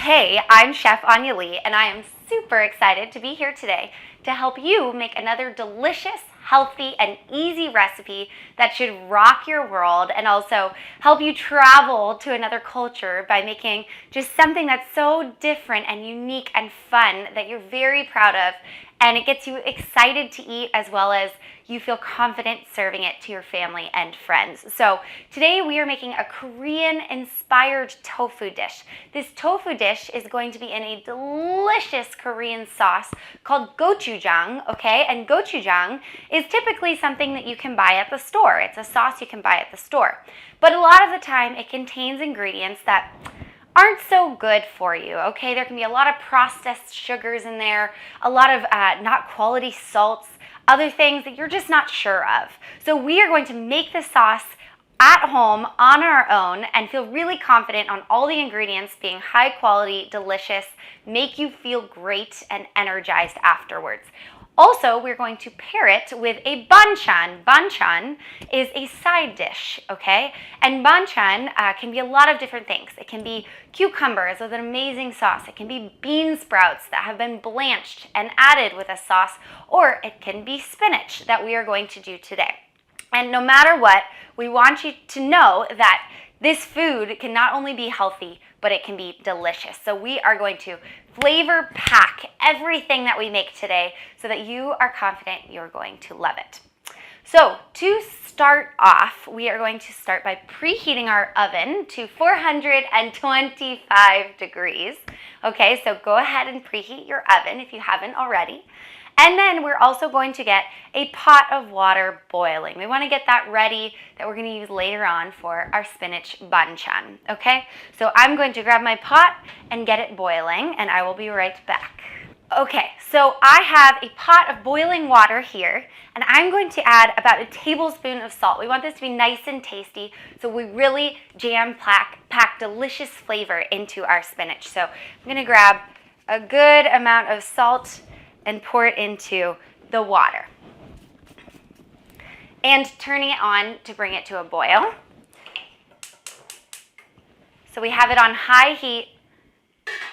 Hey, I'm Chef Anya Lee, and I am super excited to be here today to help you make another delicious, healthy, and easy recipe that should rock your world and also help you travel to another culture by making just something that's so different and unique and fun that you're very proud of, and it gets you excited to eat as well as you feel confident serving it to your family and friends. So today we are making a Korean-inspired tofu dish. This tofu dish is going to be in a delicious Korean sauce called gochujang, okay? And gochujang is typically something that you can buy at the store. It's a sauce you can buy at the store. But a lot of the time it contains ingredients that aren't so good for you, okay? There can be a lot of processed sugars in there, a lot of not quality salts, other things that you're just not sure of. So we are going to make this sauce at home on our own and feel really confident on all the ingredients being high quality, delicious, make you feel great and energized afterwards. Also, we're going to pair it with a banchan. Banchan is a side dish, okay? And banchan can be a lot of different things. It can be cucumbers with an amazing sauce. It can be bean sprouts that have been blanched and added with a sauce, or it can be spinach that we are going to do today. And no matter what, we want you to know that this food can not only be healthy, but it can be delicious. So we are going to flavor pack everything that we make today so that you are confident you're going to love it. So to start off, we are going to start by preheating our oven to 425 degrees. Okay, so go ahead and preheat your oven if you haven't already. And then we're also going to get a pot of water boiling. We want to get that ready that we're going to use later on for our spinach banchan, okay? So I'm going to grab my pot and get it boiling, and I will be right back. Okay, so I have a pot of boiling water here, and I'm going to add about a tablespoon of salt. We want this to be nice and tasty, so we really jam-pack delicious flavor into our spinach. So I'm going to grab a good amount of salt and pour it into the water. And turning it on to bring it to a boil. So we have it on high heat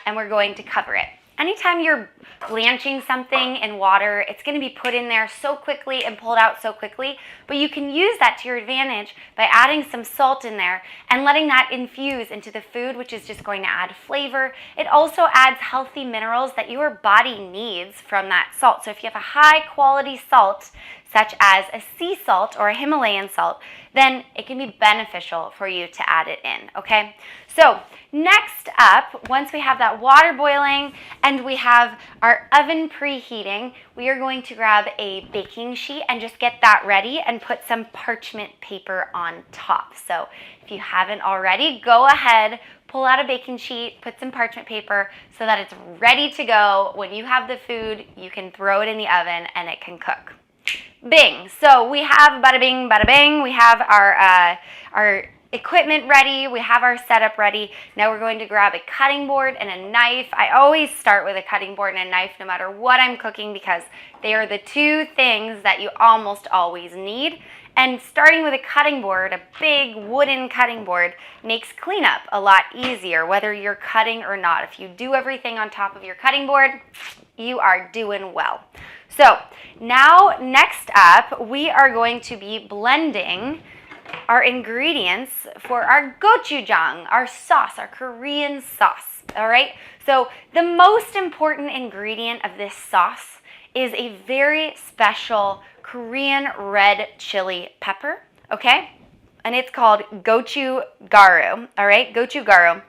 and we're going to cover it. Anytime you're blanching something in water, it's going to be put in there so quickly and pulled out so quickly, but you can use that to your advantage by adding some salt in there and letting that infuse into the food, which is just going to add flavor. It also adds healthy minerals that your body needs from that salt. So if you have a high quality salt, such as a sea salt or a Himalayan salt, then it can be beneficial for you to add it in, okay? So next up, once we have that water boiling and we have our oven preheating, we are going to grab a baking sheet and just get that ready and put some parchment paper on top. So if you haven't already, go ahead, pull out a baking sheet, put some parchment paper so that it's ready to go. When you have the food, you can throw it in the oven and it can cook. Bing. So we have bada bing, bada bing. We have our equipment ready. We have our setup ready. Now we're going to grab a cutting board and a knife. I always start with a cutting board and a knife no matter what I'm cooking because they are the two things that you almost always need. And starting with a cutting board, a big wooden cutting board, makes cleanup a lot easier, whether you're cutting or not. If you do everything on top of your cutting board, you are doing well. So now next up, we are going to be blending our ingredients for our gochujang, our sauce, our Korean sauce, all right? So the most important ingredient of this sauce is a very special Korean red chili pepper, okay? And it's called gochugaru, all right? Gochugaru.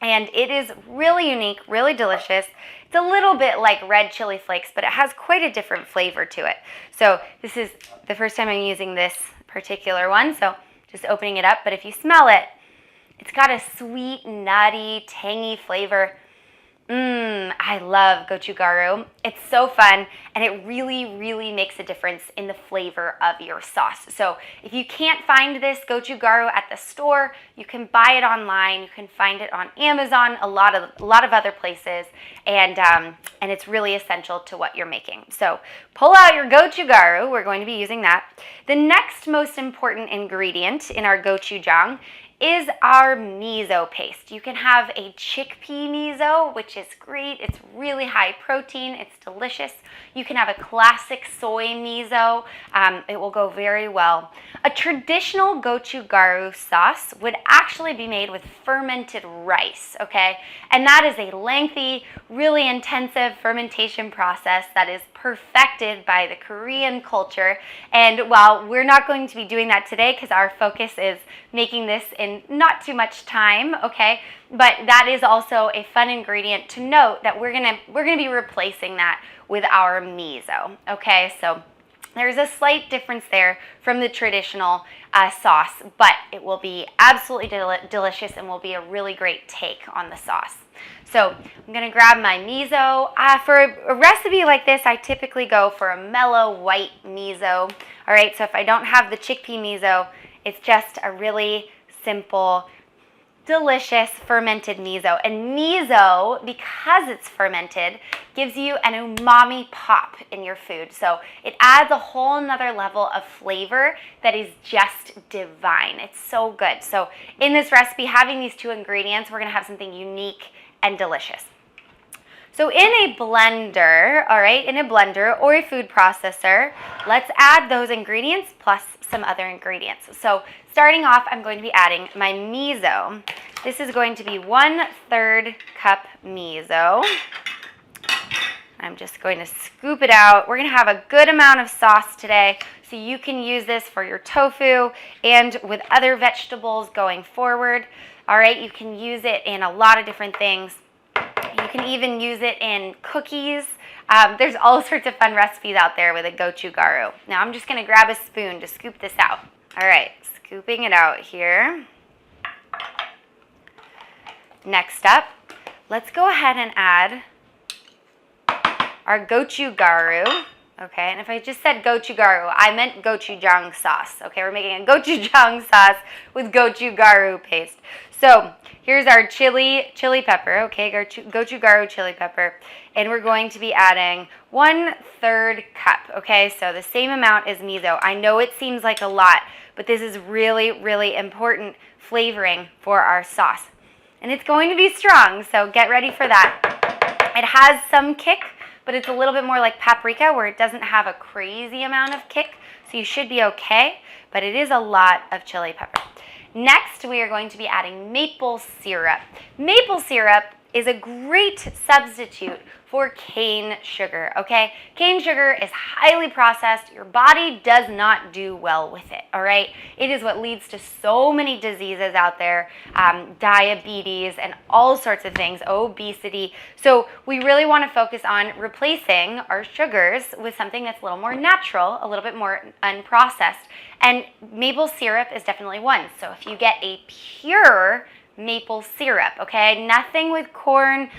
And it is really unique, really delicious. It's a little bit like red chili flakes, but it has quite a different flavor to it. So this is the first time I'm using this particular one, so just opening it up. But if you smell it, it's got a sweet, nutty, tangy flavor. I love gochugaru. It's so fun, and it really, really makes a difference in the flavor of your sauce. So if you can't find this gochugaru at the store, you can buy it online. You can find it on Amazon, a lot of other places, and it's really essential to what you're making. So pull out your gochugaru. We're going to be using that. The next most important ingredient in our gochujang is our miso paste. You can have a chickpea miso, which is great. It's really high protein. It's delicious. You can have a classic soy miso. It will go very well. A traditional gochujang sauce would actually be made with fermented rice, okay? And that is a lengthy, really intensive fermentation process that is perfected by the Korean culture. And while we're not going to be doing that today because our focus is making this in not too much time, okay? But that is also a fun ingredient to note that we're gonna be replacing that with our miso, okay? So there's a slight difference there from the traditional sauce, but it will be absolutely delicious and will be a really great take on the sauce. So I'm gonna grab my miso. For a recipe like this, I typically go for a mellow white miso. All right, so if I don't have the chickpea miso, it's just a really simple, delicious fermented miso. And miso, because it's fermented, gives you an umami pop in your food. So it adds a whole nother level of flavor that is just divine. It's so good. So in this recipe, having these two ingredients, we're gonna have something unique and delicious. So in a blender, all right, in a blender or a food processor, let's add those ingredients plus some other ingredients. So starting off, I'm going to be adding my miso. This is going to be 1/3 cup miso. I'm just going to scoop it out. We're gonna have a good amount of sauce today, so you can use this for your tofu and with other vegetables going forward. All right, you can use it in a lot of different things. You can even use it in cookies. There's all sorts of fun recipes out there with a gochujang. Now I'm just gonna grab a spoon to scoop this out. All right, scooping it out here. Next up, let's go ahead and add our gochujang. Okay, and if I just said gochujang, I meant gochujang sauce. Okay, we're making a gochujang sauce with gochujang paste. So here's our chili pepper, okay, gochujang chili pepper, and we're going to be adding 1/3 cup, okay, so the same amount as miso. I know it seems like a lot, but this is really, really important flavoring for our sauce. And it's going to be strong, so get ready for that. It has some kick, but it's a little bit more like paprika where it doesn't have a crazy amount of kick, so you should be okay, but it is a lot of chili pepper. Next, we are going to be adding maple syrup. Maple syrup is a great substitute for cane sugar, okay? Cane sugar is highly processed. Your body does not do well with it, all right? It is what leads to so many diseases out there, diabetes and all sorts of things, obesity. So we really want to focus on replacing our sugars with something that's a little more natural, a little bit more unprocessed. And maple syrup is definitely one. So if you get a pure maple syrup, okay? Nothing with corn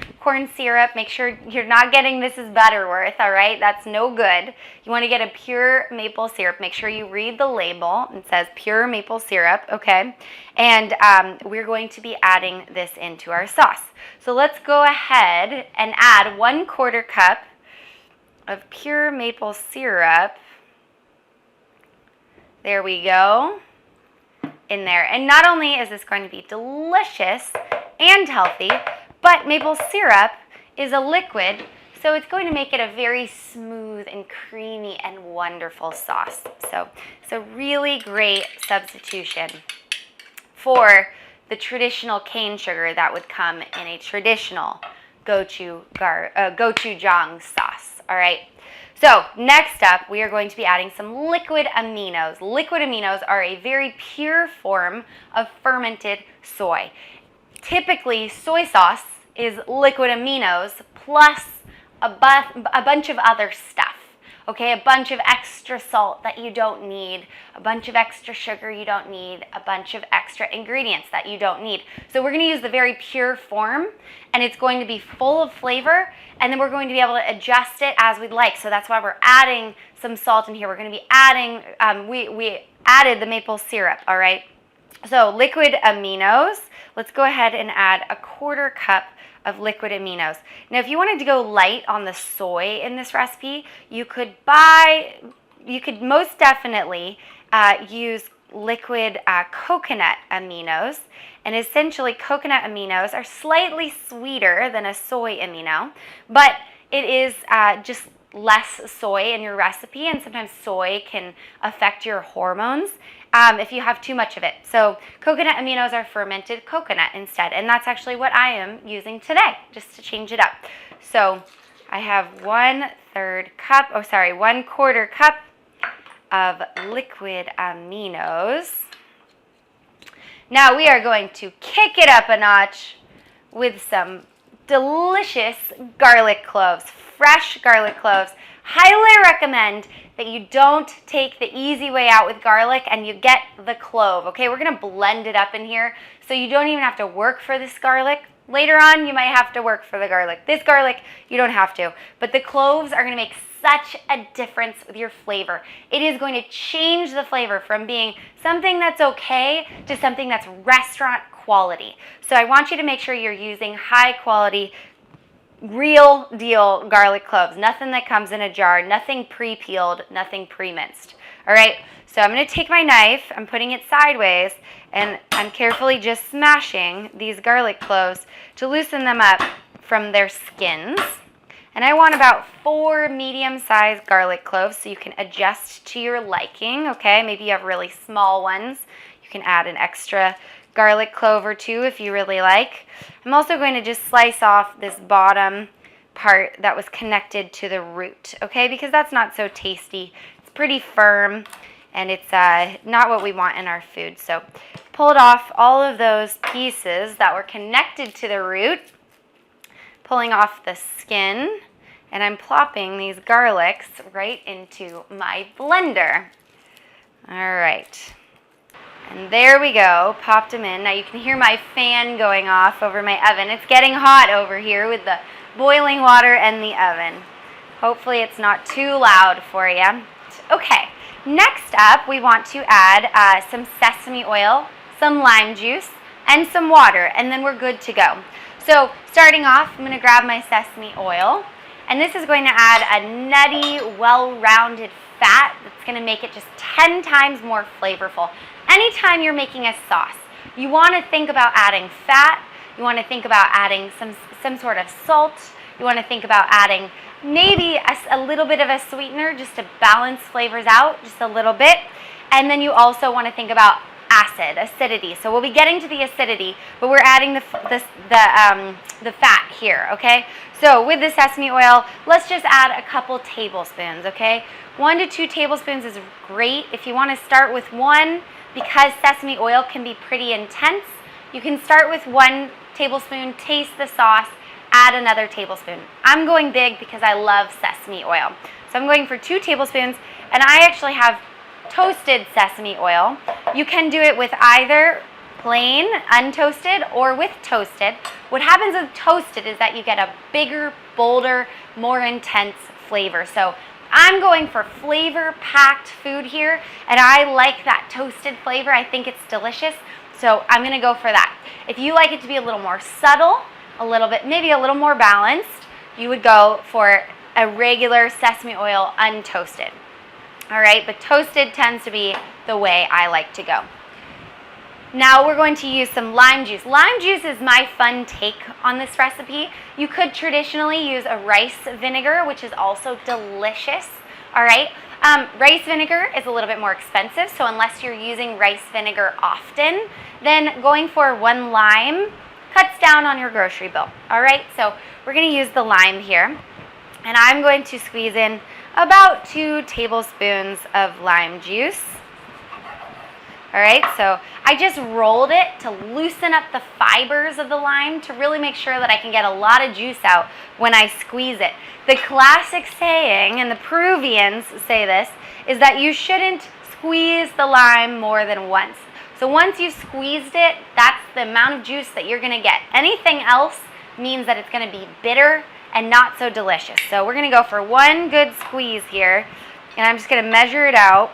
syrup. Make sure you're not getting Mrs. Butterworth, all right? That's no good. You want to get a pure maple syrup. Make sure you read the label. It says pure maple syrup, okay? And we're going to be adding this into our sauce. So let's go ahead and add 1/4 cup of pure maple syrup. There we go. In there. And not only is this going to be delicious and healthy, but maple syrup is a liquid, so it's going to make it a very smooth and creamy and wonderful sauce. So it's a really great substitution for the traditional cane sugar that would come in a traditional gochujang sauce. All right. So next up, we are going to be adding some liquid aminos. Liquid aminos are a very pure form of fermented soy. Typically, soy sauce is liquid aminos plus a bunch of other stuff. Okay, a bunch of extra salt that you don't need, a bunch of extra sugar you don't need, a bunch of extra ingredients that you don't need. So we're going to use the very pure form, and it's going to be full of flavor, and then we're going to be able to adjust it as we'd like. So that's why we're adding some salt in here. We're going to be adding, we added the maple syrup, all right? So liquid aminos, let's go ahead and add 1/4 cup of liquid aminos. Now, if you wanted to go light on the soy in this recipe, you could most definitely use liquid coconut aminos. And essentially, coconut aminos are slightly sweeter than a soy amino, but it is just less soy in your recipe, and sometimes soy can affect your hormones if you have too much of it. So coconut aminos are fermented coconut instead, and that's actually what I am using today, just to change it up. So I have 1/4 cup of liquid aminos. Now we are going to kick it up a notch with some delicious garlic cloves, fresh garlic cloves. Highly recommend that you don't take the easy way out with garlic and you get the clove, okay? We're gonna blend it up in here so you don't even have to work for this garlic. Later on, you might have to work for the garlic. This garlic, you don't have to. But the cloves are gonna make such a difference with your flavor. It is going to change the flavor from being something that's okay to something that's restaurant quality. So I want you to make sure you're using high quality, real deal garlic cloves. Nothing that comes in a jar, nothing pre-peeled, nothing pre-minced. All right, so I'm gonna take my knife, I'm putting it sideways, and I'm carefully just smashing these garlic cloves to loosen them up from their skins. And I want about 4 medium-sized garlic cloves, so you can adjust to your liking, okay? Maybe you have really small ones. You can add an extra garlic clove or 2 if you really like. I'm also going to just slice off this bottom part that was connected to the root, okay? Because that's not so tasty. It's pretty firm, and it's not what we want in our food. So pulled off all of those pieces that were connected to the root, pulling off the skin, and I'm plopping these garlics right into my blender. All right, and there we go, popped them in. Now you can hear my fan going off over my oven. It's getting hot over here with the boiling water and the oven. Hopefully it's not too loud for you. Okay, next up we want to add some sesame oil, some lime juice, and some water, and then we're good to go. So starting off, I'm going to grab my sesame oil, and this is going to add a nutty, well-rounded fat that's going to make it just 10 times more flavorful. Anytime you're making a sauce, you want to think about adding fat, you want to think about adding some sort of salt, you want to think about adding maybe a little bit of a sweetener just to balance flavors out just a little bit, and then you also want to think about acidity. So we'll be getting to the acidity, but we're adding the fat here, okay? So with the sesame oil, let's just add a couple tablespoons, okay? 1 to 2 tablespoons is great. If you want to start with 1, because sesame oil can be pretty intense, you can start with 1 tablespoon, taste the sauce, add another tablespoon. I'm going big because I love sesame oil. So I'm going for 2 tablespoons, and I actually have toasted sesame oil. You can do it with either plain, untoasted, or with toasted. What happens with toasted is that you get a bigger, bolder, more intense flavor. So I'm going for flavor-packed food here, and I like that toasted flavor. I think it's delicious, so I'm gonna go for that. If you like it to be a little more subtle, a little bit, maybe a little more balanced, you would go for a regular sesame oil untoasted. All right, but toasted tends to be the way I like to go. Now we're going to use some lime juice. Lime juice is my fun take on this recipe. You could traditionally use a rice vinegar, which is also delicious. All right, rice vinegar is a little bit more expensive, so unless you're using rice vinegar often, then going for 1 lime cuts down on your grocery bill. All right, so we're going to use the lime here, and I'm going to squeeze in about 2 tablespoons of lime juice. All right, so I just rolled it to loosen up the fibers of the lime to really make sure that I can get a lot of juice out when I squeeze it. The classic saying, and the Peruvians say this, is that you shouldn't squeeze the lime more than once. So once you've squeezed it, that's the amount of juice that you're gonna get. Anything else means that it's gonna be bitter and not so delicious. So we're gonna go for 1 good squeeze here, and I'm just gonna measure it out.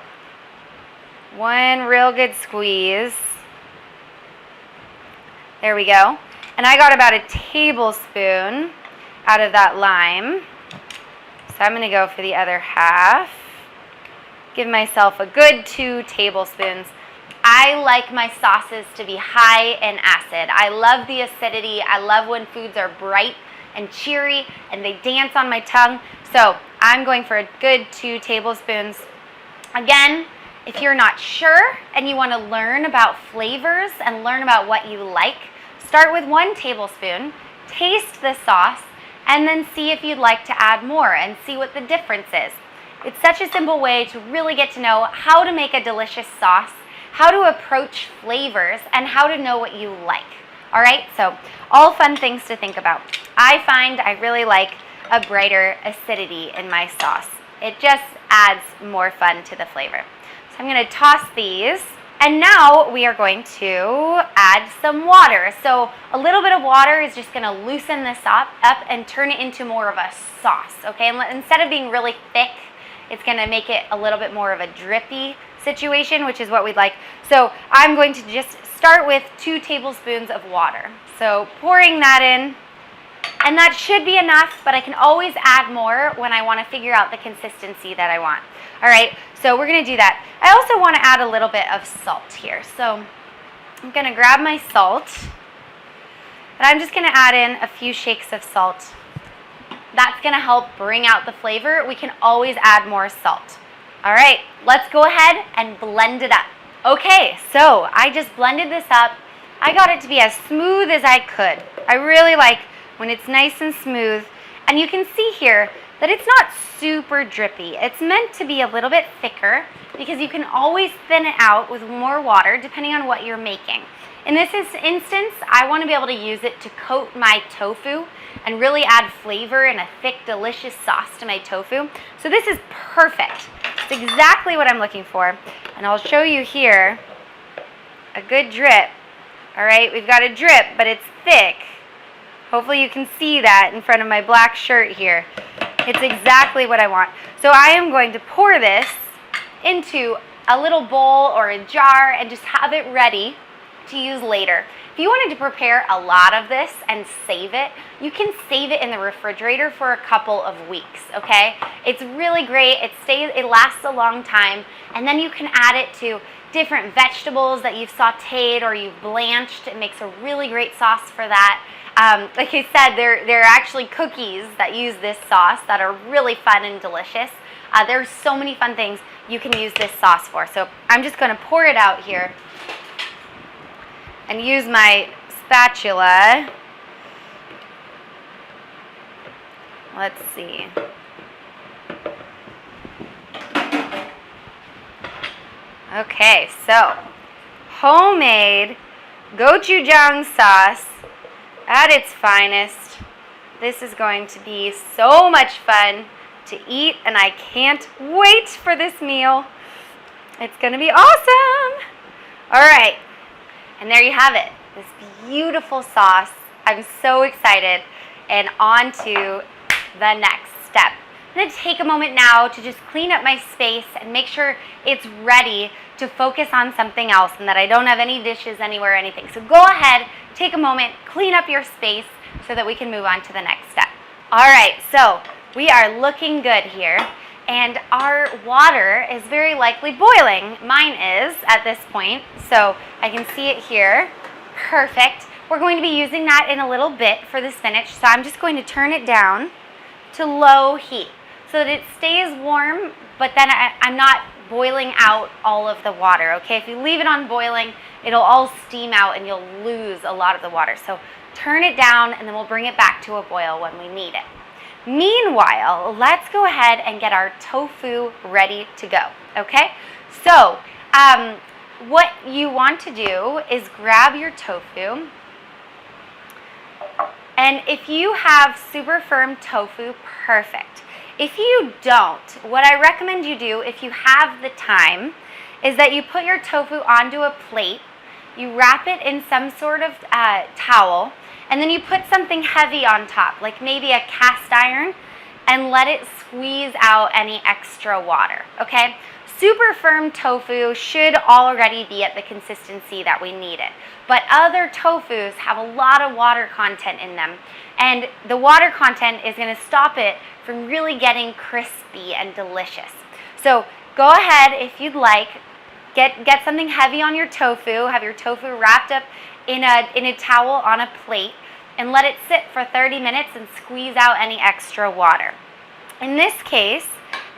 1 real good squeeze. There we go. And I got about a tablespoon out of that lime. So I'm gonna go for the other half. Give myself a good 2 tablespoons. I like my sauces to be high in acid. I love the acidity. I love when foods are bright and cheery and they dance on my tongue. So I'm going for a good 2 tablespoons. Again, if you're not sure and you want to learn about flavors and learn about what you like, start with 1 tablespoon, taste the sauce, and then see if you'd like to add more and see what the difference is. It's such a simple way to really get to know how to make a delicious sauce, how to approach flavors, and how to know what you like. All right, so all fun things to think about. I find I really like a brighter acidity in my sauce. It just adds more fun to the flavor. So I'm going to toss these. And now we are going to add some water. So a little bit of water is just going to loosen this up and turn it into more of a sauce, okay? And instead of being really thick, it's going to make it a little bit more of a drippy situation, which is what we'd like. So I'm going to just start with 2 tablespoons of water. So pouring that in, and that should be enough, but I can always add more when I want to figure out the consistency that I want. All right, so we're going to do that. I also want to add a little bit of salt here. So I'm going to grab my salt, and I'm just going to add in a few shakes of salt. That's going to help bring out the flavor. We can always add more salt. All right, let's go ahead and blend it up. Okay, so I just blended this up. I got it to be as smooth as I could. I really like when it's nice and smooth. And you can see here that it's not super drippy. It's meant to be a little bit thicker because you can always thin it out with more water depending on what you're making. In this instance, I want to be able to use it to coat my tofu and really add flavor and a thick, delicious sauce to my tofu. So this is perfect. It's exactly what I'm looking for. And I'll show you here a good drip. All right, we've got a drip, but it's thick. Hopefully you can see that in front of my black shirt here. It's exactly what I want. So I am going to pour this into a little bowl or a jar and just have it ready to use later. If you wanted to prepare a lot of this and save it, you can save it in the refrigerator for a couple of weeks, okay? It's really great. It lasts a long time, and then you can add it to different vegetables that you've sauteed or you've blanched. It makes a really great sauce for that. Like I said, there are actually cookies that use this sauce that are really fun and delicious. There's so many fun things you can use this sauce for. So I'm just going to pour it out here and use my spatula. Let's see. Okay, so homemade gochujang sauce at its finest. This is going to be so much fun to eat, and I can't wait for this meal. It's going to be awesome. All right, and there you have it, this beautiful sauce. I'm so excited, and on to the next step. I'm going to take a moment now to just clean up my space and make sure it's ready to focus on something else and that I don't have any dishes anywhere or anything. So go ahead, take a moment, clean up your space so that we can move on to the next step. All right, so we are looking good here, and our water is very likely boiling. Mine is at this point, so I can see it here. Perfect. We're going to be using that in a little bit for the spinach, so I'm just going to turn it down to low heat so that it stays warm, but then I'm not boiling out all of the water, okay? If you leave it on boiling, it'll all steam out and you'll lose a lot of the water. So turn it down, and then we'll bring it back to a boil when we need it. Meanwhile, let's go ahead and get our tofu ready to go, okay? So what you want to do is grab your tofu, and if you have super firm tofu, perfect. If you don't, what I recommend you do, if you have the time, is that you put your tofu onto a plate, you wrap it in some sort of towel, and then you put something heavy on top, like maybe a cast iron, and let it squeeze out any extra water, okay? Super firm tofu should already be at the consistency that we need it. But other tofus have a lot of water content in them, and the water content is going to stop it from really getting crispy and delicious. So go ahead, if you'd like, get something heavy on your tofu. Have your tofu wrapped up in a towel on a plate, and let it sit for 30 minutes and squeeze out any extra water. In this case,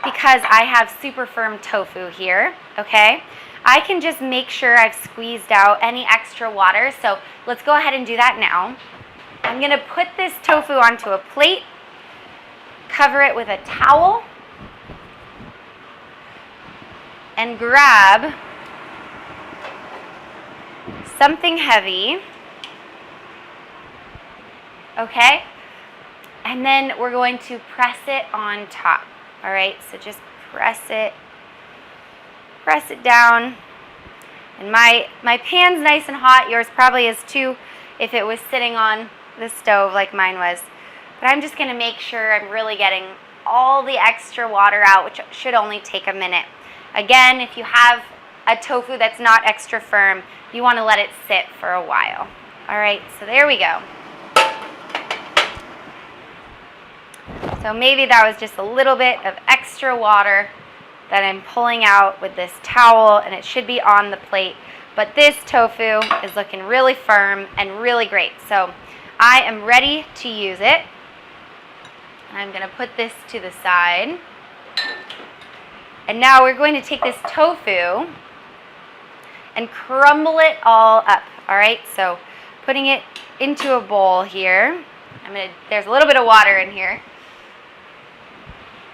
because I have super firm tofu here, okay, I can just make sure I've squeezed out any extra water. So let's go ahead and do that now. I'm going to put this tofu onto a plate, cover it with a towel, and grab something heavy, okay? And then we're going to press it on top, all right? So just press it down. And my pan's nice and hot. Yours probably is too if it was sitting on the stove like mine was. But I'm just gonna make sure I'm really getting all the extra water out, which should only take a minute. Again, if you have a tofu that's not extra firm, you wanna let it sit for a while. All right, so there we go. So maybe that was just a little bit of extra water that I'm pulling out with this towel, and it should be on the plate. But this tofu is looking really firm and really great. So I am ready to use it. I'm gonna put this to the side. And now we're going to take this tofu and crumble it all up, all right? So putting it into a bowl here. There's a little bit of water in here.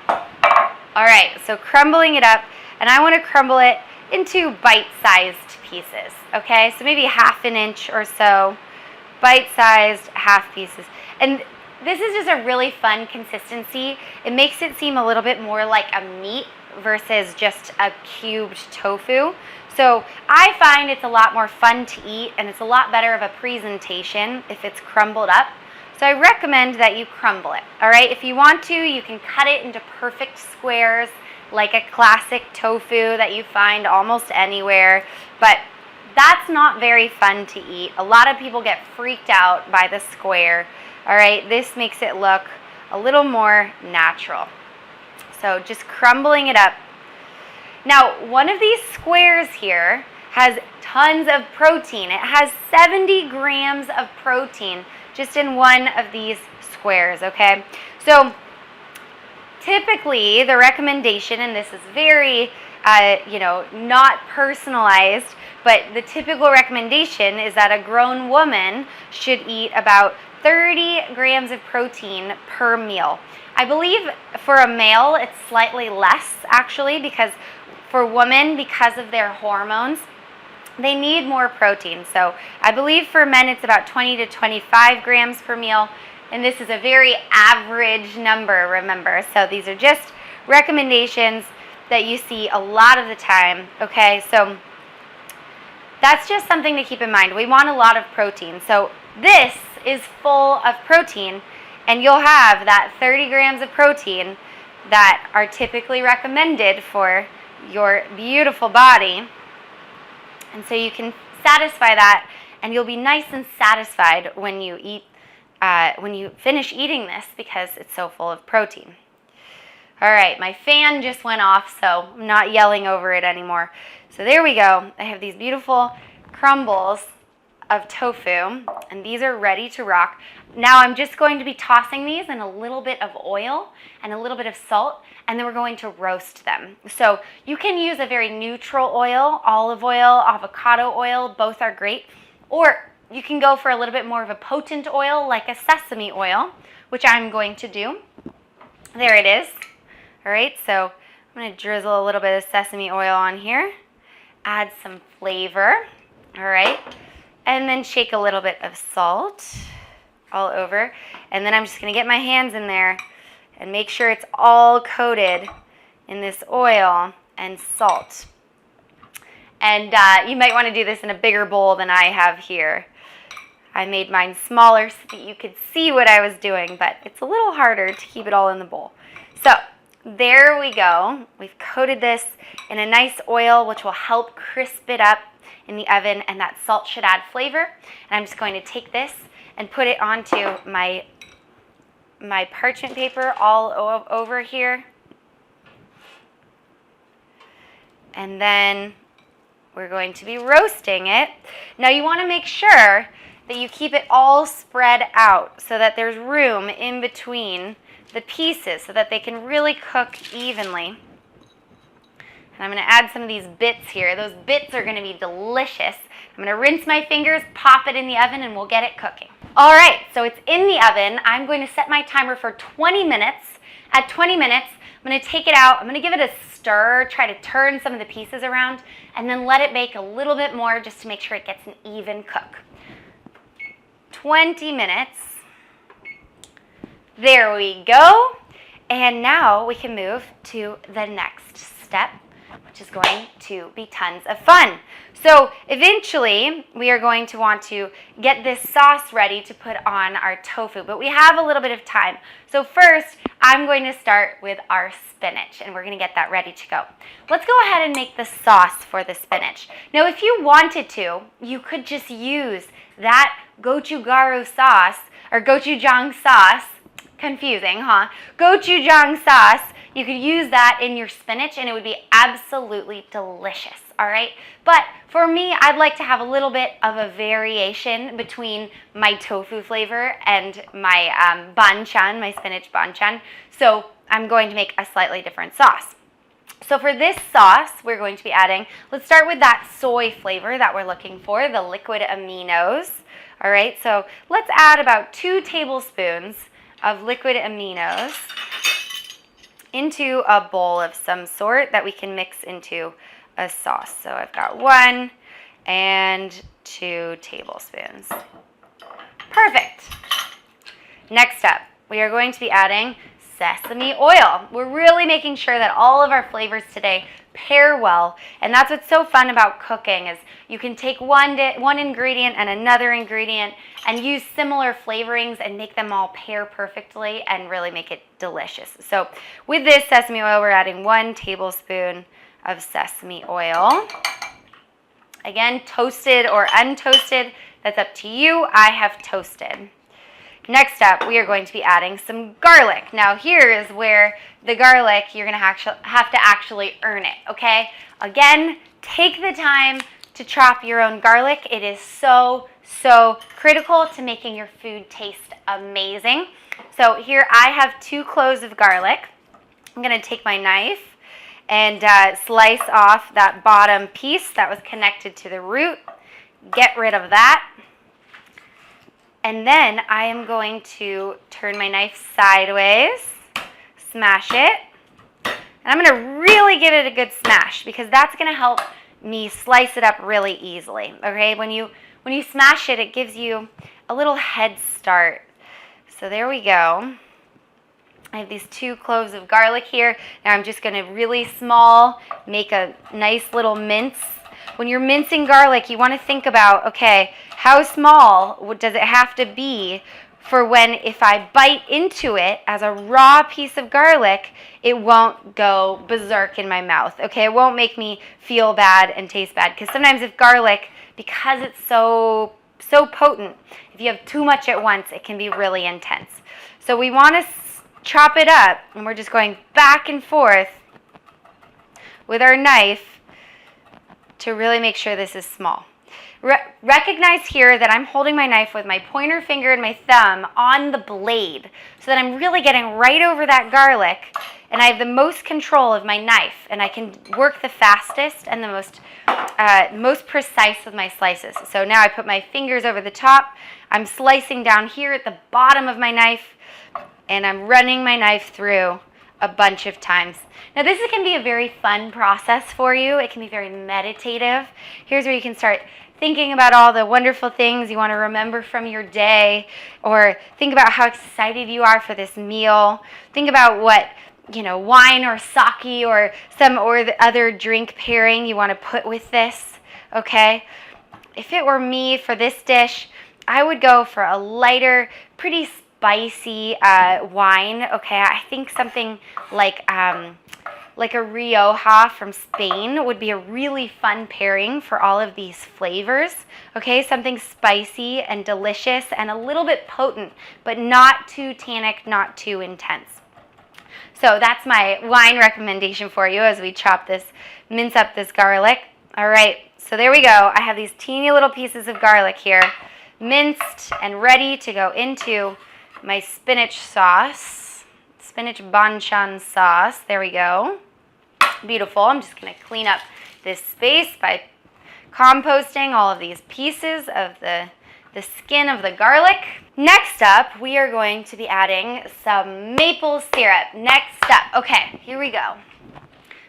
All right, so crumbling it up, and I want to crumble it into bite-sized pieces, okay? So maybe ½ inch or so, bite-sized half pieces. And this is just a really fun consistency. It makes it seem a little bit more like a meat versus just a cubed tofu. So I find it's a lot more fun to eat, and it's a lot better of a presentation if it's crumbled up. So I recommend that you crumble it, all right? If you want to, you can cut it into perfect squares like a classic tofu that you find almost anywhere, but that's not very fun to eat. A lot of people get freaked out by the square, all right? This makes it look a little more natural. So just crumbling it up. Now, one of these squares here has tons of protein. It has 70 grams of protein just in one of these squares, okay? So typically the recommendation, and this is very, not personalized, but the typical recommendation is that a grown woman should eat about 30 grams of protein per meal. I believe for a male it's slightly less actually, because for women, because of their hormones, they need more protein. So I believe for men it's about 20 to 25 grams per meal, and this is a very average number, remember. So these are just recommendations that you see a lot of the time, okay? So that's just something to keep in mind. We want a lot of protein. So this is full of protein, and you'll have that 30 grams of protein that are typically recommended for your beautiful body. And so you can satisfy that, and you'll be nice and satisfied when you eat, when you finish eating this, because it's so full of protein. All right, my fan just went off, so I'm not yelling over it anymore. So there we go. I have these beautiful crumbles of tofu, and these are ready to rock. Now I'm just going to be tossing these in a little bit of oil and a little bit of salt, and then we're going to roast them. So you can use a very neutral oil, olive oil, avocado oil, both are great. Or you can go for a little bit more of a potent oil like a sesame oil, which I'm going to do. There it is. All right, so I'm going to drizzle a little bit of sesame oil on here, add some flavor, all right, and then shake a little bit of salt all over. And then I'm just going to get my hands in there and make sure it's all coated in this oil and salt. And you might want to do this in a bigger bowl than I have here. I made mine smaller so that you could see what I was doing, but it's a little harder to keep it all in the bowl. So there we go. We've coated this in a nice oil, which will help crisp it up in the oven, and that salt should add flavor. And I'm just going to take this and put it onto my parchment paper all over here. And then we're going to be roasting it. Now you want to make sure that you keep it all spread out so that there's room in between the pieces so that they can really cook evenly. And I'm going to add some of these bits here. Those bits are going to be delicious. I'm going to rinse my fingers, pop it in the oven, and we'll get it cooking. All right, so it's in the oven. I'm going to set my timer for 20 minutes. At 20 minutes, I'm going to take it out. I'm going to give it a stir, try to turn some of the pieces around, and then let it bake a little bit more just to make sure it gets an even cook. 20 minutes. There we go. And now we can move to the next step, which is going to be tons of fun. So eventually we are going to want to get this sauce ready to put on our tofu, but we have a little bit of time. So first, I'm going to start with our spinach, and we're going to get that ready to go. Let's go ahead and make the sauce for the spinach. Now, if you wanted to, you could just use that gochujang sauce, or gochujang sauce. Confusing, huh? Gochujang sauce. You could use that in your spinach and it would be absolutely delicious, all right? But for me, I'd like to have a little bit of a variation between my tofu flavor and my banchan, my spinach banchan. So I'm going to make a slightly different sauce. So for this sauce, we're going to be adding, let's start with that soy flavor that we're looking for, the liquid aminos, all right? So let's add about 2 tablespoons of liquid aminos into a bowl of some sort that we can mix into a sauce. So I've got 1 and 2 tablespoons. Perfect. Next up, we are going to be adding sesame oil. We're really making sure that all of our flavors today pair well, and that's what's so fun about cooking is you can take one ingredient and another ingredient and use similar flavorings and make them all pair perfectly and really make it delicious. So with this sesame oil, we're adding 1 tablespoon of sesame oil. Again, toasted or untoasted, that's up to you. I have toasted. Next up, we are going to be adding some garlic. Now here is where the garlic, you're going to have to actually earn it, okay? Again, take the time to chop your own garlic. It is so critical to making your food taste amazing. So here I have 2 cloves of garlic. I'm going to take my knife and slice off that bottom piece that was connected to the root. Get rid of that. And then I am going to turn my knife sideways, smash it, and I'm going to really give it a good smash because that's going to help me slice it up really easily, okay? When you smash it, it gives you a little head start. So there we go. I have these 2 cloves of garlic here. Now I'm just going to really small make a nice little mince. When you're mincing garlic, you want to think about, okay, how small does it have to be for when if I bite into it as a raw piece of garlic, it won't go berserk in my mouth, okay? It won't make me feel bad and taste bad because sometimes if garlic, because it's so potent, if you have too much at once, it can be really intense. So we want to chop it up, and we're just going back and forth with our knife to really make sure this is small. Recognize here that I'm holding my knife with my pointer finger and my thumb on the blade so that I'm really getting right over that garlic and I have the most control of my knife and I can work the fastest and the most precise with my slices. So now I put my fingers over the top. I'm slicing down here at the bottom of my knife and I'm running my knife through a bunch of times. Now this can be a very fun process for you. It can be very meditative. Here's where you can start thinking about all the wonderful things you want to remember from your day, or think about how excited you are for this meal. Think about what, wine or sake or the other drink pairing you want to put with this, okay? If it were me for this dish, I would go for a lighter, pretty spicy wine, okay? I think something like a Rioja from Spain would be a really fun pairing for all of these flavors, okay? Something spicy and delicious and a little bit potent, but not too tannic, not too intense. So that's my wine recommendation for you as we mince up this garlic. All right, So there we go. I have these teeny little pieces of garlic here, minced and ready to go into my spinach sauce, spinach banchan sauce. There we go. Beautiful. I'm just going to clean up this space by composting all of these pieces of the skin of the garlic. Next up, we are going to be adding some maple syrup. Next up. Okay, here we go.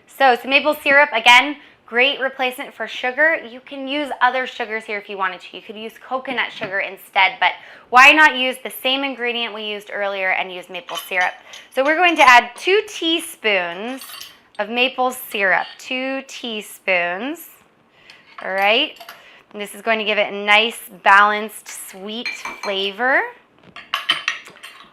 So some maple syrup, again, great replacement for sugar. You can use other sugars here if you wanted to. You could use coconut sugar instead, but why not use the same ingredient we used earlier and use maple syrup? So we're going to add 2 teaspoons of maple syrup. 2 teaspoons. All right. And this is going to give it a nice, balanced, sweet flavor.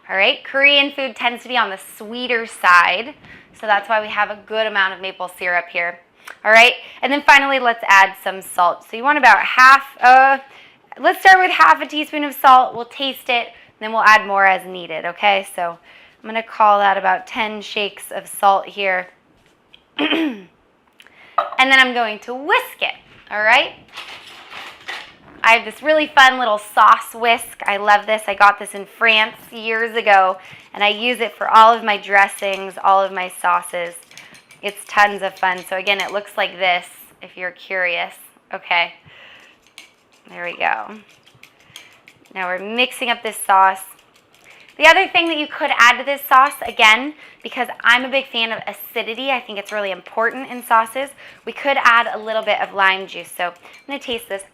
All right. Korean food tends to be on the sweeter side, so that's why we have a good amount of maple syrup here. All right. And then finally, let's add some salt. So you want about let's start with half a teaspoon of salt. We'll taste it, and then we'll add more as needed, okay? So I'm going to call that about 10 shakes of salt here. And then I'm going to whisk it, all right? I have this really fun little sauce whisk. I love this. I got this in France years ago, and I use it for all of my dressings, all of my sauces. It's tons of fun. So again, it looks like this if you're curious. Okay, there we go. Now we're mixing up this sauce. The other thing that you could add to this sauce, again, because I'm a big fan of acidity, I think it's really important in sauces, we could add a little bit of lime juice. So I'm going to taste this.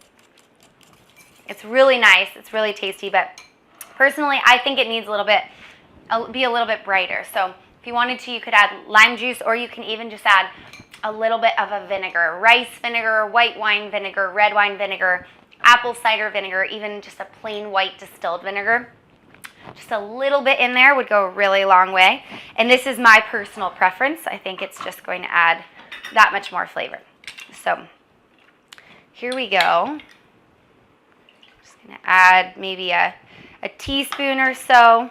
It's really nice. It's really tasty, but personally, I think it needs be a little bit brighter. So if you wanted to, you could add lime juice, or you can even just add a little bit of a vinegar, rice vinegar, white wine vinegar, red wine vinegar, apple cider vinegar, even just a plain white distilled vinegar. Just a little bit in there would go a really long way. And this is my personal preference. I think it's just going to add that much more flavor. So here we go. Just going to add maybe a teaspoon or so.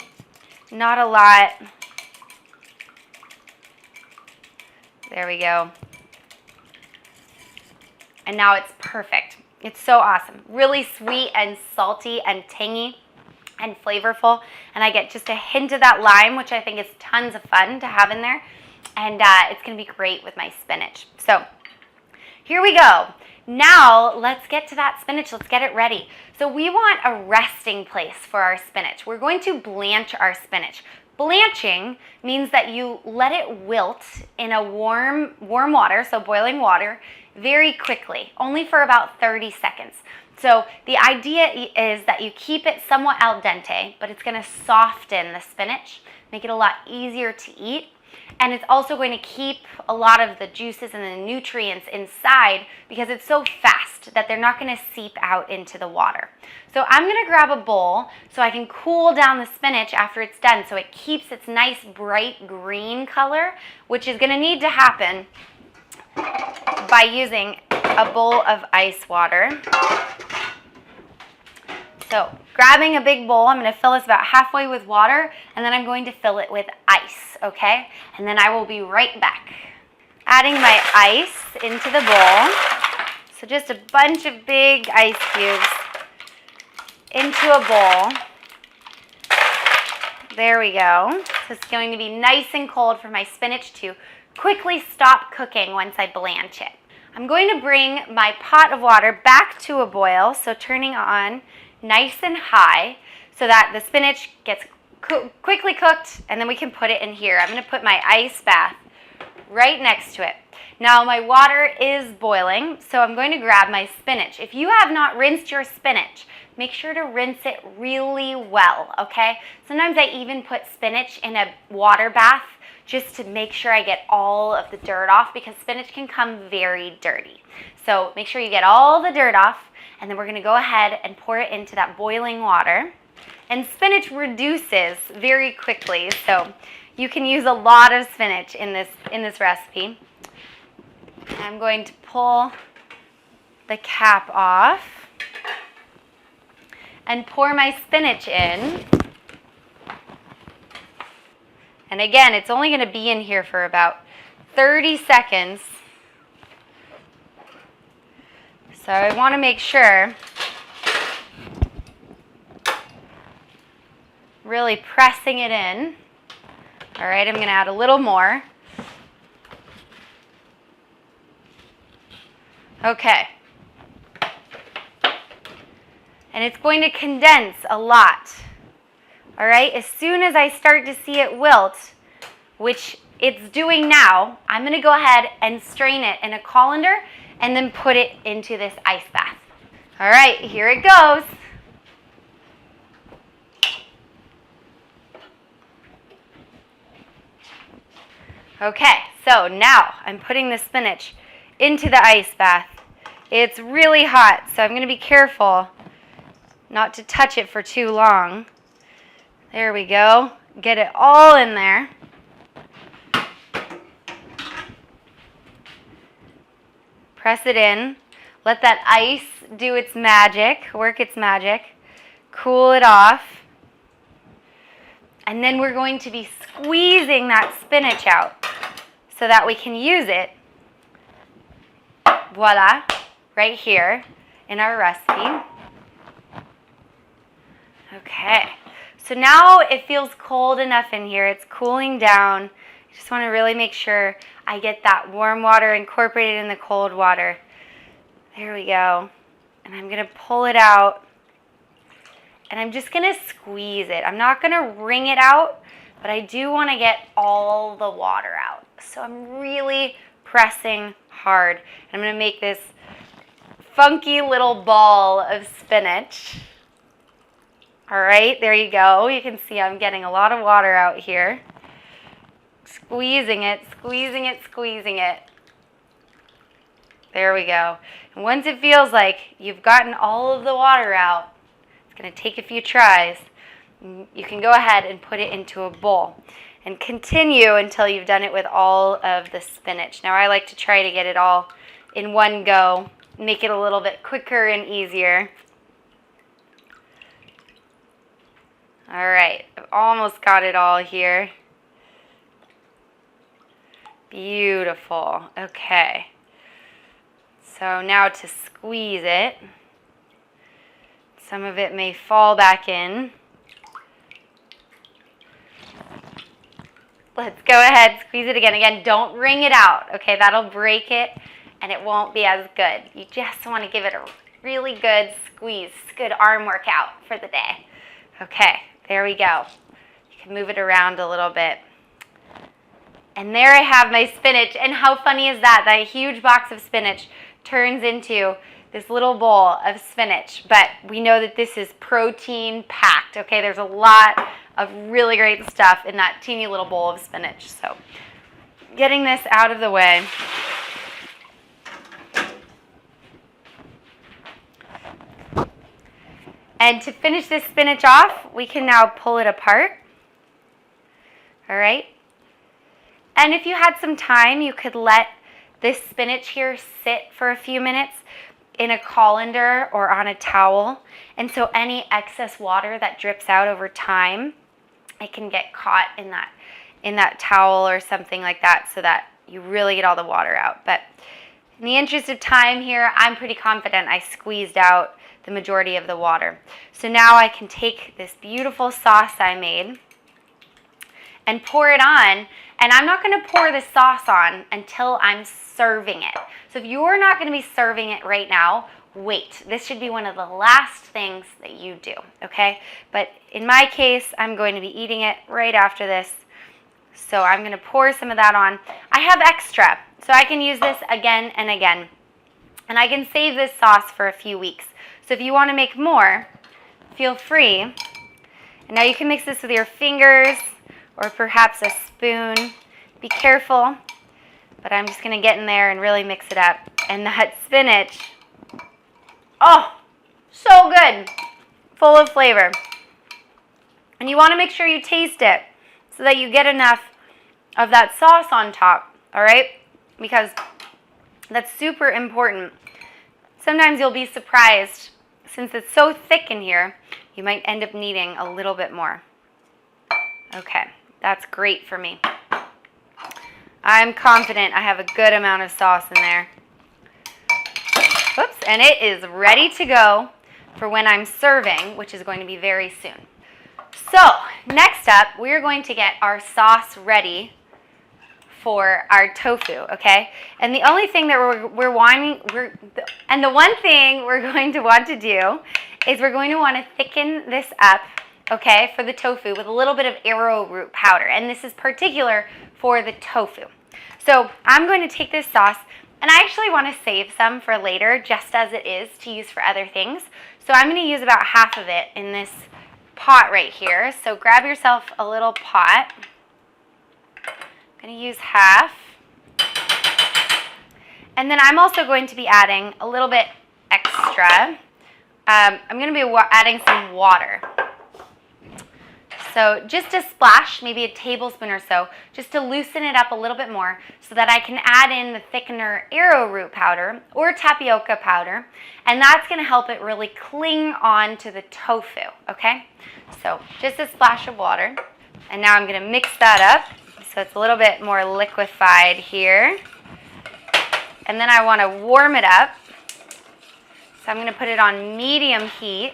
Not a lot. There we go. And now it's perfect. It's so awesome. Really sweet and salty and tangy and flavorful. And I get just a hint of that lime, which I think is tons of fun to have in there. And it's going to be great with my spinach. So here we go. Now let's get to that spinach. Let's get it ready. So we want a resting place for our spinach. We're going to blanch our spinach. Blanching means that you let it wilt in a warm water, so boiling water, very quickly, only for about 30 seconds. So the idea is that you keep it somewhat al dente, but it's going to soften the spinach, make it a lot easier to eat. And it's also going to keep a lot of the juices and the nutrients inside because it's so fast that they're not going to seep out into the water. So I'm going to grab a bowl so I can cool down the spinach after it's done so it keeps its nice bright green color, which is going to need to happen by using a bowl of ice water. So grabbing a big bowl, I'm going to fill this about halfway with water, and then I'm going to fill it with ice, okay? And then I will be right back. Adding my ice into the bowl. So just a bunch of big ice cubes into a bowl. There we go. So it's going to be nice and cold for my spinach to quickly stop cooking once I blanch it. I'm going to bring my pot of water back to a boil, so turning on nice and high so that the spinach gets quickly cooked, and then we can put it in here. I'm going to put my ice bath right next to it. Now my water is boiling, so I'm going to grab my spinach. If you have not rinsed your spinach, make sure to rinse it really well, okay? Sometimes I even put spinach in a water bath just to make sure I get all of the dirt off, because spinach can come very dirty. So make sure you get all the dirt off, and then we're going to go ahead and pour it into that boiling water. And spinach reduces very quickly, so you can use a lot of spinach in this recipe. I'm going to pull the cap off and pour my spinach in. And again, it's only going to be in here for about 30 seconds. So I want to make sure, really pressing it in. All right, I'm going to add a little more. Okay. And it's going to condense a lot. All right, as soon as I start to see it wilt, which it's doing now, I'm going to go ahead and strain it in a colander and then put it into this ice bath. All right, here it goes. Okay, so now I'm putting the spinach into the ice bath. It's really hot, so I'm going to be careful not to touch it for too long. There we go. Get it all in there. Press it in. Let that ice do its magic, work its magic. Cool it off. And then we're going to be squeezing that spinach out so that we can use it, voila, right here in our recipe. Okay, so now it feels cold enough in here. It's cooling down. I just want to really make sure I get that warm water incorporated in the cold water. There we go. And I'm going to pull it out. And I'm just going to squeeze it. I'm not going to wring it out, but I do want to get all the water out. So I'm really pressing hard. And I'm going to make this funky little ball of spinach. All right, there you go. You can see I'm getting a lot of water out here. Squeezing it, squeezing it, squeezing it. There we go. And once it feels like you've gotten all of the water out, it's going to take a few tries. You can go ahead and put it into a bowl and continue until you've done it with all of the spinach. Now I like to try to get it all in one go, make it a little bit quicker and easier. All right, I've almost got it all here. Beautiful. Okay. So now to squeeze it. Some of it may fall back in. Let's go ahead, squeeze it again. Again, don't wring it out, okay? That'll break it and it won't be as good. You just want to give it a really good squeeze, good arm workout for the day. Okay, there we go. You can move it around a little bit. And there I have my spinach. And how funny is that? That huge box of spinach turns into this little bowl of spinach. But we know that this is protein packed, okay? There's a lot of really great stuff in that teeny little bowl of spinach. So getting this out of the way. And to finish this spinach off, we can now pull it apart. All right? And if you had some time, you could let this spinach here sit for a few minutes in a colander or on a towel. And so any excess water that drips out over time, it can get caught in that towel or something like that so that you really get all the water out. But in the interest of time here, I'm pretty confident I squeezed out the majority of the water. So now I can take this beautiful sauce I made and pour it on. And I'm not going to pour the sauce on until I'm serving it. So if you're not going to be serving it right now, wait. This should be one of the last things that you do, okay? But in my case, I'm going to be eating it right after this. So I'm going to pour some of that on. I have extra, so I can use this again and again. And I can save this sauce for a few weeks. So if you want to make more, feel free. And now you can mix this with your fingers or perhaps a spoon. Be careful, but I'm just going to get in there and really mix it up. And that spinach, oh, so good, full of flavor. And you want to make sure you taste it so that you get enough of that sauce on top, all right? Because that's super important. Sometimes you'll be surprised, since it's so thick in here, you might end up needing a little bit more. Okay. That's great for me. I'm confident I have a good amount of sauce in there. Whoops, and it is ready to go for when I'm serving, which is going to be very soon. So next up, we're going to get our sauce ready for our tofu, okay? And the only thing that the one thing we're going to want to do is we're going to want to thicken this up, okay, for the tofu with a little bit of arrowroot powder. And this is particular for the tofu. So I'm going to take this sauce, and I actually want to save some for later, just as it is to use for other things. So I'm going to use about half of it in this pot right here. So grab yourself a little pot. I'm going to use half. And then I'm also going to be adding a little bit extra. I'm going to be adding some water. So just a splash, maybe a tablespoon or so, just to loosen it up a little bit more so that I can add in the thickener arrowroot powder or tapioca powder, and that's going to help it really cling on to the tofu, okay? So just a splash of water, and now I'm going to mix that up so it's a little bit more liquefied here. And then I want to warm it up, so I'm going to put it on medium heat.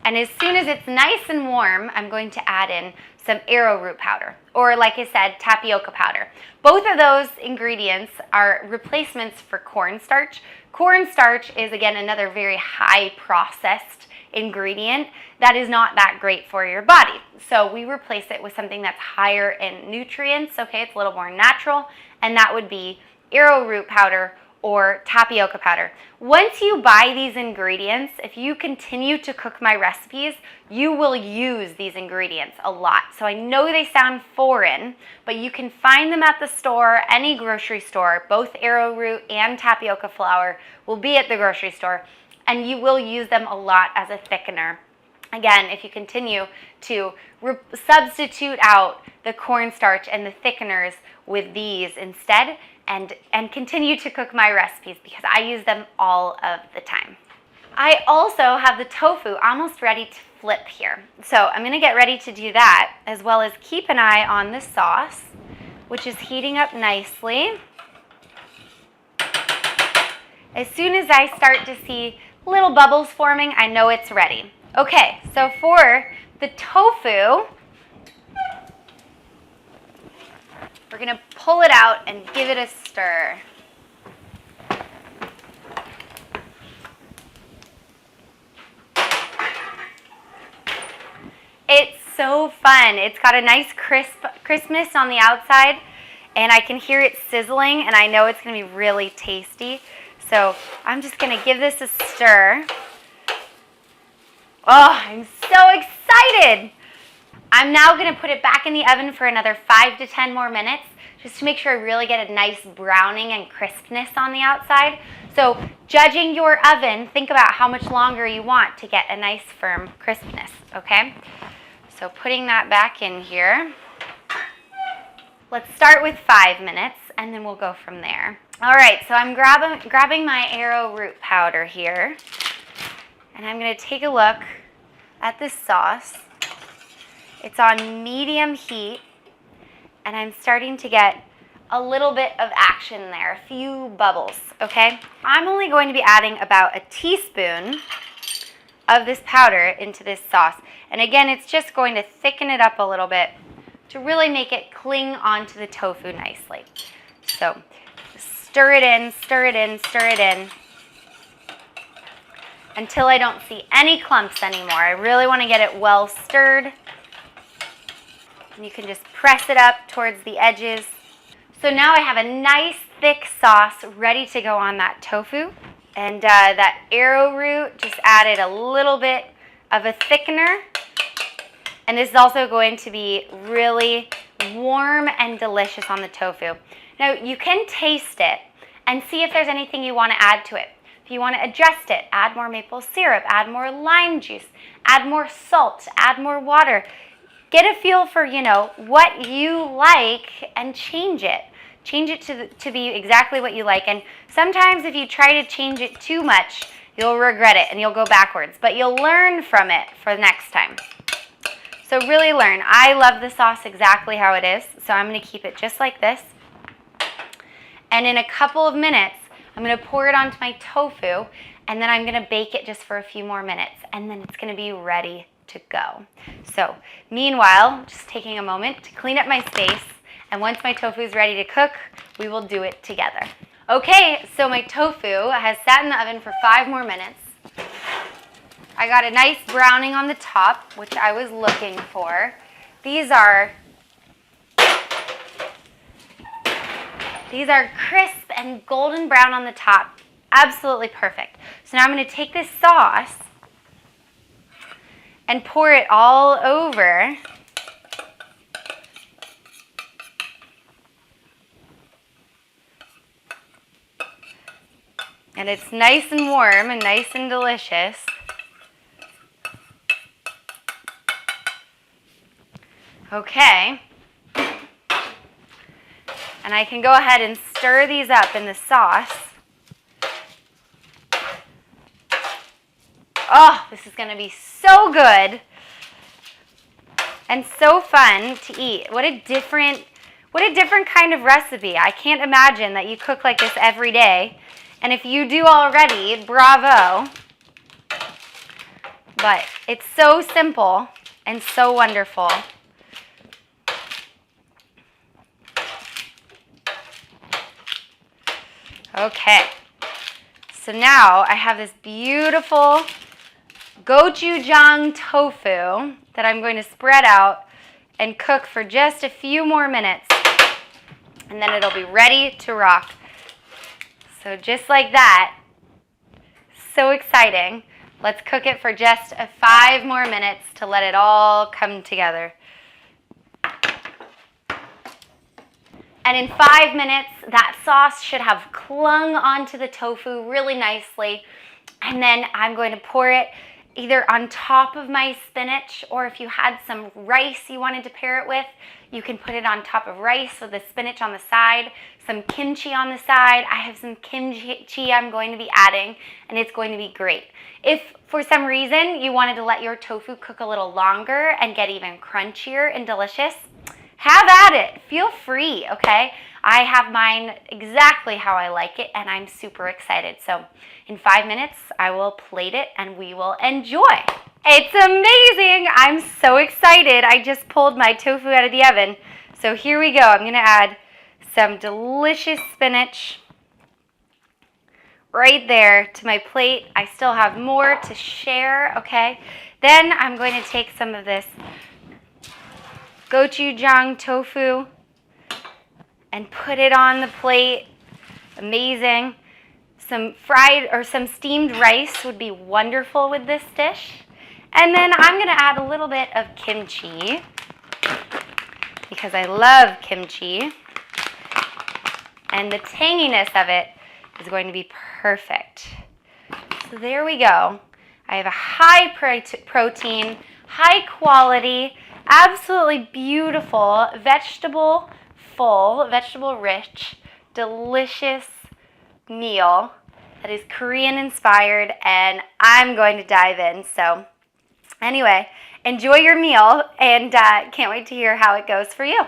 And as soon as it's nice and warm, I'm going to add in some arrowroot powder, or like I said, tapioca powder. Both of those ingredients are replacements for cornstarch. Cornstarch is, again, another very high processed ingredient that is not that great for your body. So we replace it with something that's higher in nutrients, okay? It's a little more natural, and that would be arrowroot powder or tapioca powder. Once you buy these ingredients, if you continue to cook my recipes, you will use these ingredients a lot. So I know they sound foreign, but you can find them at the store, any grocery store. Both arrowroot and tapioca flour will be at the grocery store, and you will use them a lot as a thickener. Again, if you continue to substitute out the cornstarch and the thickeners with these instead, and continue to cook my recipes because I use them all of the time. I also have the tofu almost ready to flip here. So I'm going to get ready to do that, as well as keep an eye on the sauce, which is heating up nicely. As soon as I start to see little bubbles forming, I know it's ready. Okay, so for the tofu, we're going to pull it out and give it a stir. It's so fun. It's got a nice crispness on the outside, and I can hear it sizzling, and I know it's going to be really tasty. So I'm just going to give this a stir. Oh, I'm so excited. I'm now going to put it back in the oven for another 5 to 10 more minutes, just to make sure I really get a nice browning and crispness on the outside. So judging your oven, think about how much longer you want to get a nice firm crispness, okay? So putting that back in here. Let's start with 5 minutes, and then we'll go from there. All right, so I'm grabbing my arrowroot powder here, and I'm going to take a look at this sauce. It's on medium heat, and I'm starting to get a little bit of action there, a few bubbles, okay? I'm only going to be adding about a teaspoon of this powder into this sauce. And again, it's just going to thicken it up a little bit to really make it cling onto the tofu nicely. So stir it in, stir it in, stir it in, until I don't see any clumps anymore. I really want to get it well stirred. And you can just press it up towards the edges. So now I have a nice thick sauce ready to go on that tofu. And that arrowroot just added a little bit of a thickener. And this is also going to be really warm and delicious on the tofu. Now you can taste it and see if there's anything you want to add to it. If you want to adjust it, add more maple syrup, add more lime juice, add more salt, add more water. Get a feel for, what you like and change it. Change it to be exactly what you like. And sometimes if you try to change it too much, you'll regret it and you'll go backwards. But you'll learn from it for the next time. So really learn. I love the sauce exactly how it is. So I'm going to keep it just like this. And in a couple of minutes, I'm going to pour it onto my tofu, and then I'm going to bake it just for a few more minutes, and then it's going to be ready to go. So meanwhile, just taking a moment to clean up my space, and once my tofu is ready to cook, we will do it together. Okay, so my tofu has sat in the oven for 5 more minutes. I got a nice browning on the top, which I was looking for. These are crisp and golden brown on the top. Absolutely perfect. So now I'm going to take this sauce and pour it all over. And it's nice and warm and nice and delicious. Okay. And I can go ahead and stir these up in the sauce. Oh, this is going to be so good and so fun to eat. What a different kind of recipe. I can't imagine that you cook like this every day. And if you do already, bravo. But it's so simple and so wonderful. Okay, so now I have this beautiful gochujang tofu that I'm going to spread out and cook for just a few more minutes, and then it'll be ready to rock. So just like that, so exciting. Let's cook it for just 5 more minutes to let it all come together. And in 5 minutes, that sauce should have clung onto the tofu really nicely. And then I'm going to pour it either on top of my spinach, or if you had some rice you wanted to pair it with, you can put it on top of rice with the spinach on the side, some kimchi on the side. I have some kimchi I'm going to be adding, and it's going to be great. If for some reason you wanted to let your tofu cook a little longer and get even crunchier and delicious, have at it. Feel free, okay? I have mine exactly how I like it, and I'm super excited. So in 5 minutes, I will plate it, and we will enjoy. It's amazing. I'm so excited. I just pulled my tofu out of the oven. So here we go. I'm going to add some delicious spinach right there to my plate. I still have more to share, okay? Then I'm going to take some of this gochujang tofu and put it on the plate. Amazing. Some fried or some steamed rice would be wonderful with this dish. And then I'm going to add a little bit of kimchi because I love kimchi. And the tanginess of it is going to be perfect. So there we go. I have a high protein, high quality, absolutely beautiful, vegetable rich, delicious meal that is Korean inspired, and I'm going to dive in. So anyway, enjoy your meal, and can't wait to hear how it goes for you.